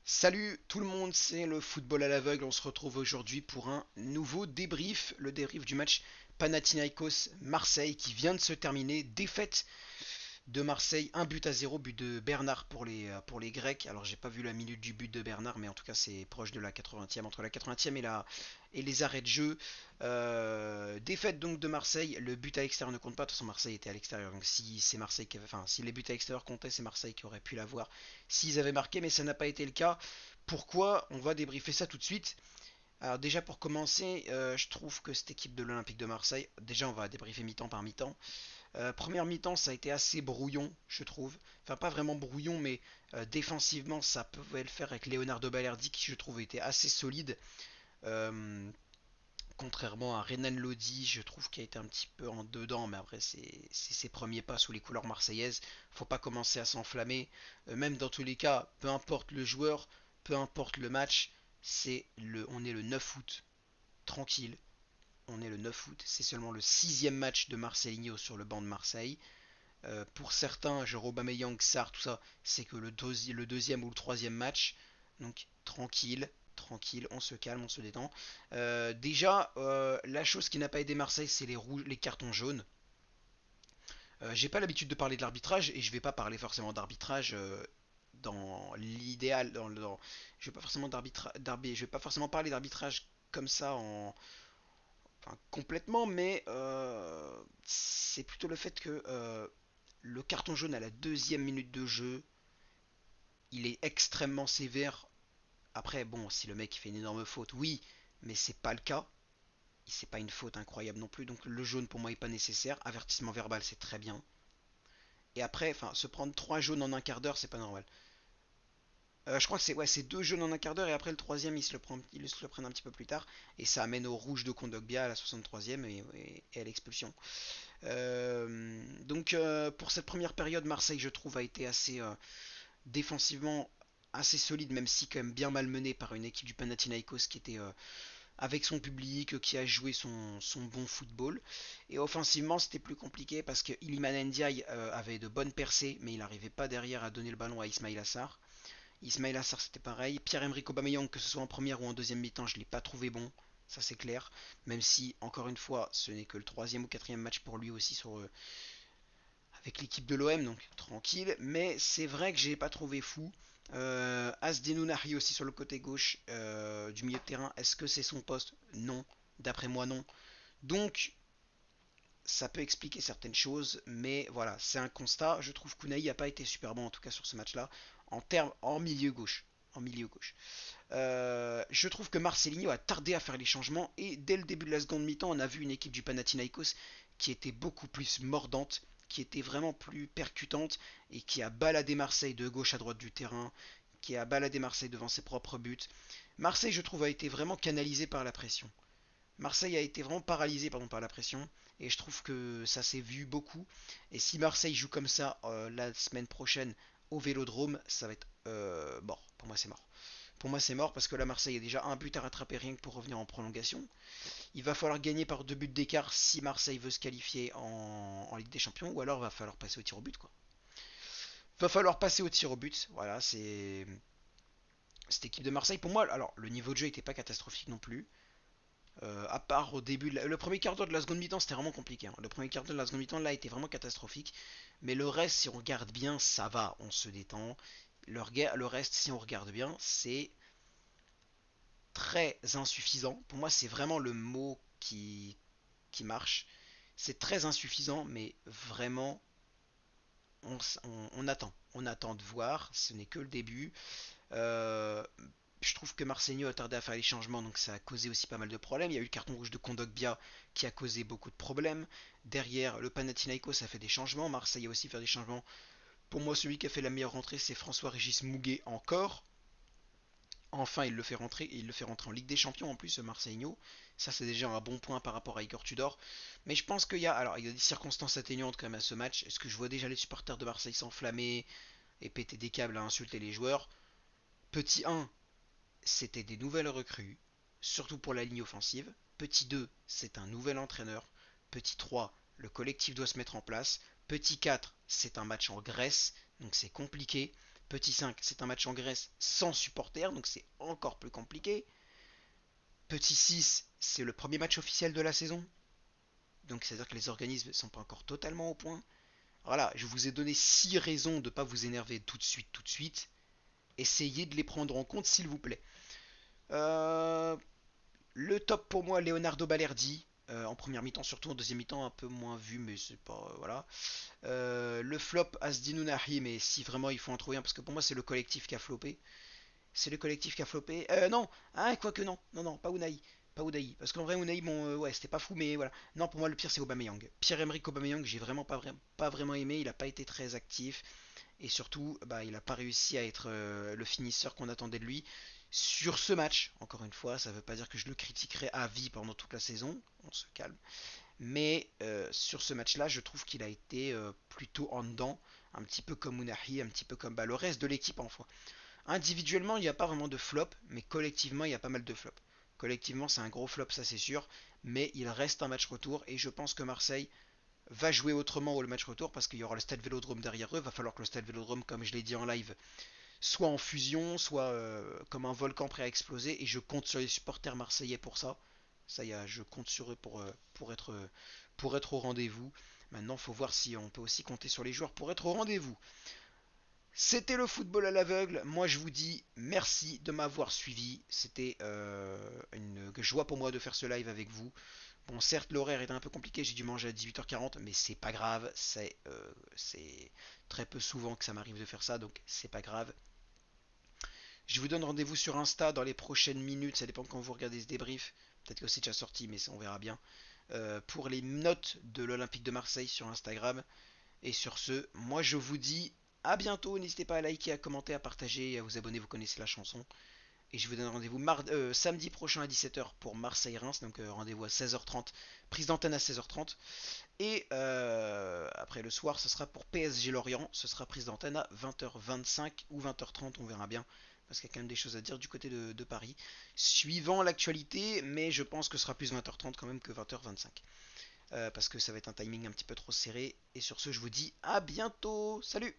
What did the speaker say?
Salut tout le monde, c'est le football à l'aveugle. On se retrouve aujourd'hui pour un nouveau débrief, le débrief du match Panathinaikos-Marseille qui vient de se terminer. Défaite de Marseille, 1 but à 0, but de Bernard pour les Grecs. Alors j'ai pas vu la minute du but de Bernard, mais en tout cas c'est proche de la 80e, entre la 80e et les arrêts de jeu. Défaite donc de Marseille, le but à l'extérieur ne compte pas, de toute façon Marseille était à l'extérieur, donc si c'est Marseille qui avait, enfin si les buts à l'extérieur comptaient, c'est Marseille qui aurait pu l'avoir s'ils avaient marqué, mais ça n'a pas été le cas. Pourquoi? On va débriefer ça tout de suite. Alors déjà pour commencer, je trouve que cette équipe de l'Olympique de Marseille, déjà on va débriefer mi-temps par mi-temps. Première mi-temps, ça a été assez brouillon, je trouve. Enfin, pas vraiment brouillon, mais défensivement, ça pouvait le faire avec Leonardo Balerdi, qui je trouve était assez solide. Euh, Contrairement à Renan Lodi, je trouve qu'il a été un petit peu en dedans, mais après, c'est ses premiers pas sous les couleurs marseillaises. Faut pas commencer à s'enflammer. Même dans tous les cas, peu importe le joueur, peu importe le match, on est le 9 août, tranquille. On est le 9 août, c'est seulement le sixième match de Marcelinho sur le banc de Marseille. Pour certains, genre Aubameyang, Sarr, tout ça, c'est que le deuxième ou le troisième match. Donc tranquille, tranquille, on se calme, on se détend. Déjà, la chose qui n'a pas aidé Marseille, c'est les cartons jaunes. J'ai pas l'habitude de parler de l'arbitrage et je vais pas parler forcément d'arbitrage dans l'idéal. Je vais pas forcément je vais pas forcément parler d'arbitrage comme ça enfin, complètement, mais c'est plutôt le fait que le carton jaune à la deuxième minute de jeu, il est extrêmement sévère. Après, bon, si le mec fait une énorme faute, oui, mais c'est pas le cas. C'est pas une faute incroyable non plus, donc le jaune pour moi est pas nécessaire. Avertissement verbal, c'est très bien. Et après, enfin, se prendre 3 jaunes en un quart d'heure, c'est pas normal. Je crois que c'est 2 jaunes en un quart d'heure et après le troisième, ils se le prennent un petit peu plus tard et ça amène au rouge de Kondogbia à la 63e et à l'expulsion. Pour cette première période, Marseille, je trouve, a été assez défensivement assez solide, même si quand même bien malmené par une équipe du Panathinaikos qui était avec son public, qui a joué son bon football. Et offensivement, c'était plus compliqué parce que Iliman Ndiaye avait de bonnes percées, mais il n'arrivait pas derrière à donner le ballon à Ismail Assar. Ismail Assar, c'était pareil. Pierre-Emerick Aubameyang, que ce soit en première ou en deuxième mi-temps, je ne l'ai pas trouvé bon. Ça c'est clair. Même si, encore une fois, ce n'est que le troisième ou quatrième match pour lui aussi avec l'équipe de l'OM, donc tranquille. Mais c'est vrai que je l'ai pas trouvé fou. Asdenounari aussi sur le côté gauche du milieu de terrain. Est-ce que c'est son poste? Non. D'après moi, non. Donc, ça peut expliquer certaines choses, mais voilà, c'est un constat. Je trouve qu'Unai n'a pas été super bon, en tout cas sur ce match-là, en milieu gauche. En milieu gauche. Je trouve que Marcelinho a tardé à faire les changements et dès le début de la seconde mi-temps, on a vu une équipe du Panathinaikos qui était beaucoup plus mordante, qui était vraiment plus percutante et qui a baladé Marseille de gauche à droite du terrain, qui a baladé Marseille devant ses propres buts. Marseille, je trouve, a été vraiment canalisé par la pression. Marseille a été vraiment paralysé par la pression et je trouve que ça s'est vu beaucoup. Et si Marseille joue comme ça la semaine prochaine au Vélodrome, ça va être mort. Pour moi, c'est mort. Pour moi, c'est mort parce que là, Marseille a déjà un but à rattraper rien que pour revenir en prolongation. Il va falloir gagner par 2 buts d'écart si Marseille veut se qualifier en Ligue des Champions, ou alors il va falloir passer au tir au but, quoi. Va falloir passer au tir au but. Voilà, c'est cette équipe de Marseille. Pour moi, alors le niveau de jeu n'était pas catastrophique non plus. À part au début, le premier quart d'heure de la seconde mi-temps, c'était vraiment compliqué, hein. Le premier quart d'heure de la seconde mi-temps, là, était vraiment catastrophique. Mais le reste, si on regarde bien, ça va, on se détend. Le reste, si on regarde bien, c'est très insuffisant. Pour moi, c'est vraiment le mot qui marche. C'est très insuffisant, mais vraiment, on attend. On attend de voir. Ce n'est que le début. Euh, je trouve que Marseille a tardé à faire les changements, donc ça a causé aussi pas mal de problèmes. Il y a eu le carton rouge de Kondogbia qui a causé beaucoup de problèmes. Derrière, le Panathinaikos a fait des changements. Marseille a aussi fait des changements. Pour moi, celui qui a fait la meilleure rentrée, c'est François-Régis Mouguet encore. Enfin, il le fait rentrer en Ligue des Champions en plus, ce Marseillais. Ça, c'est déjà un bon point par rapport à Igor Tudor. Mais je pense il y a des circonstances atténuantes quand même à ce match. Est-ce que je vois déjà les supporters de Marseille s'enflammer et péter des câbles à insulter les joueurs? Petit 1, c'était des nouvelles recrues, surtout pour la ligne offensive. Petit 2, c'est un nouvel entraîneur. Petit 3, le collectif doit se mettre en place. Petit 4, c'est un match en Grèce, donc c'est compliqué. Petit 5, c'est un match en Grèce sans supporters, donc c'est encore plus compliqué. Petit 6, c'est le premier match officiel de la saison, donc c'est-à-dire que les organismes ne sont pas encore totalement au point. Voilà, je vous ai donné 6 raisons de ne pas vous énerver tout de suite, tout de suite. Essayez de les prendre en compte, s'il vous plaît. Euh, le top pour moi, Leonardo Balerdi. En première mi-temps, surtout en deuxième mi-temps, un peu moins vu, mais c'est pas. Voilà. Le flop, Asdin Ounahi, mais si vraiment il faut en trouver un, parce que pour moi, c'est le collectif qui a floppé. C'est le collectif qui a floppé. Non, hein, quoique non. Non, non, pas Unai. Pas Unai. Parce qu'en vrai, Unai, bon, ouais, c'était pas fou, mais voilà. Non, pour moi, le pire, c'est Aubameyang. Pierre-Emerick Aubameyang, j'ai vraiment pas vraiment aimé. Il a pas été très actif. Et surtout, bah, il n'a pas réussi à être le finisseur qu'on attendait de lui sur ce match. Encore une fois, ça ne veut pas dire que je le critiquerai à vie pendant toute la saison, on se calme. Mais sur ce match-là, je trouve qu'il a été plutôt en dedans, un petit peu comme Unahi, un petit peu comme bah, le reste de l'équipe en foi. Individuellement, il n'y a pas vraiment de flop, mais collectivement, il y a pas mal de flops. Collectivement, c'est un gros flop, ça c'est sûr, mais il reste un match retour et je pense que Marseille va jouer autrement au match retour parce qu'il y aura le stade Vélodrome derrière eux. Va falloir que le stade Vélodrome, comme je l'ai dit en live, soit en fusion, soit comme un volcan prêt à exploser. Et je compte sur les supporters marseillais pour ça. Ça y est, je compte sur eux pour être au rendez-vous. Maintenant, il faut voir si on peut aussi compter sur les joueurs pour être au rendez-vous. C'était le football à l'aveugle. Moi, je vous dis merci de m'avoir suivi. C'était une joie pour moi de faire ce live avec vous. Bon, certes, l'horaire était un peu compliqué, j'ai dû manger à 18h40, mais c'est pas grave, c'est très peu souvent que ça m'arrive de faire ça, donc c'est pas grave. Je vous donne rendez-vous sur Insta dans les prochaines minutes, ça dépend quand vous regardez ce débrief, peut-être que c'est déjà sorti, mais ça, on verra bien. Pour les notes de l'Olympique de Marseille sur Instagram. Et sur ce, moi je vous dis à bientôt, n'hésitez pas à liker, à commenter, à partager et à vous abonner, vous connaissez la chanson. Et je vous donne rendez-vous samedi prochain à 17h pour Marseille-Reims. Donc rendez-vous à 16h30. Prise d'antenne à 16h30. Et après le soir, ce sera pour PSG-Lorient. Ce sera prise d'antenne à 20h25 ou 20h30. On verra bien. Parce qu'il y a quand même des choses à dire du côté de Paris. Suivant l'actualité. Mais je pense que ce sera plus 20h30 quand même que 20h25. Parce que ça va être un timing un petit peu trop serré. Et sur ce, je vous dis à bientôt. Salut!